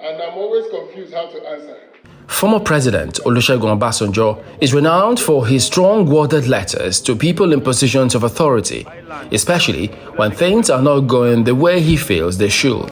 And I'm always confused how to answer. Former President Olusegun Obasanjo is renowned for his strong-worded letters to people in positions of authority, especially when things are not going the way he feels they should.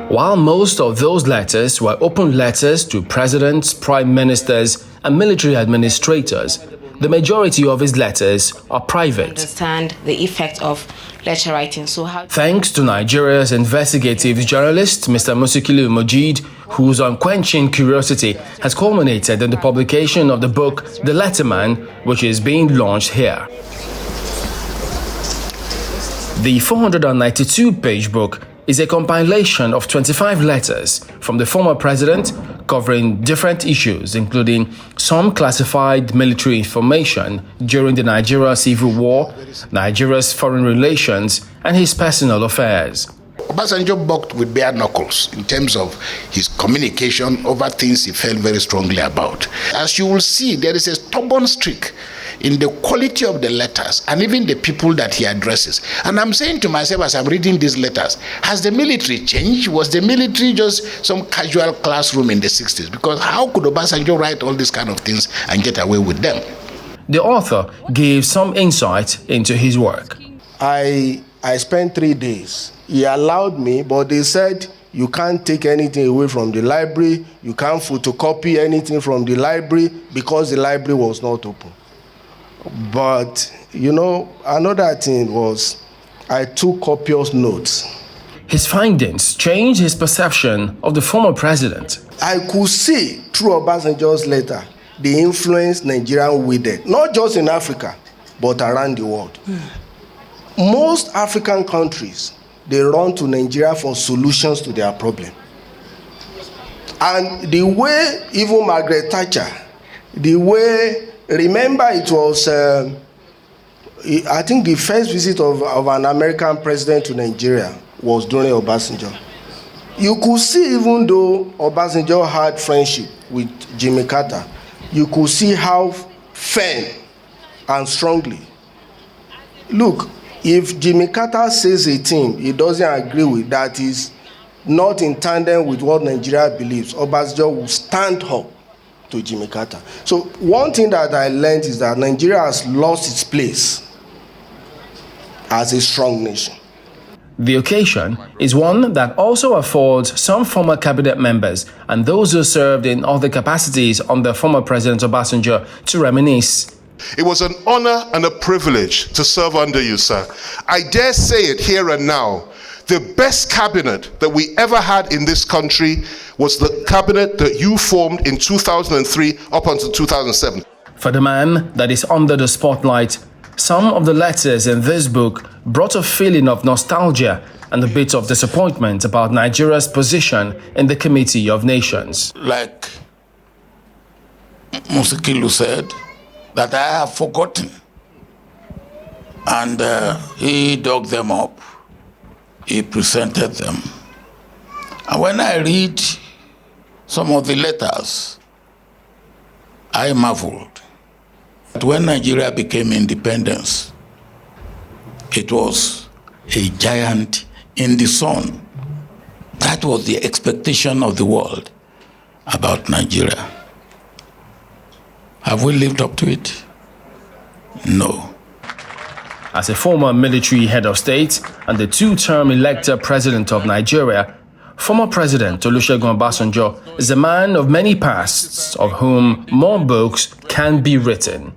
While most of those letters were open letters to presidents, prime ministers, and military administrators, the majority of his letters are private. Understand the effect of letter writing. Thanks to Nigeria's investigative journalist, Mr. Musikilu Mojid, whose unquenching curiosity has culminated in the publication of the book The Letterman, which is being launched here. The 492-page book is a compilation of 25 letters from the former president covering different issues, including some classified military information during the Nigeria Civil War, Nigeria's foreign relations, and his personal affairs. Obasanjo balked with bare knuckles in terms of his communication over things he felt very strongly about. As you will see, there is a stubborn streak in the quality of the letters and even the people that he addresses. And I'm saying to myself as I'm reading these letters, has the military changed? Was the military just some casual classroom in the 60s? Because how could Obasanjo write all these kind of things and get away with them? The author gave some insight into his work. I spent 3 days. He allowed me, but they said you can't take anything away from the library, you can't photocopy anything from the library because the library was not open. But, another thing was I took copious notes. His findings changed his perception of the former president. I could see through Obasanjo's letter the influence Nigeria wielded, not just in Africa, but around the world. Most African countries, they run to Nigeria for solutions to their problem. And the way even Margaret Thatcher, remember it was, I think the first visit of an American president to Nigeria was during Obasanjo. You could see even though Obasanjo had friendship with Jimmy Carter, you could see how firm and strongly. Look, if Jimmy Carter says a thing he doesn't agree with, that is not in tandem with what Nigeria believes, Obasanjo will stand up to Jimmy Carter. So one thing that I learned is that Nigeria has lost its place as a strong nation. The occasion is one that also affords some former cabinet members and those who served in other capacities under former President Obasanjo to reminisce. It was an honor and a privilege to serve under you, sir. I dare say it here and now. The best cabinet that we ever had in this country was the cabinet that you formed in 2003 up until 2007. For the man that is under the spotlight, some of the letters in this book brought a feeling of nostalgia and a bit of disappointment about Nigeria's position in the Committee of Nations. Like Musikilu said, that I have forgotten. And he dug them up. He presented them. And when I read some of the letters, I marveled. But when Nigeria became independence, it was a giant in the sun. That was the expectation of the world about Nigeria. Have we lived up to it? No. As a former military head of state and the two-term elected president of Nigeria, former President Olusegun Obasanjo is a man of many pasts, of whom more books can be written.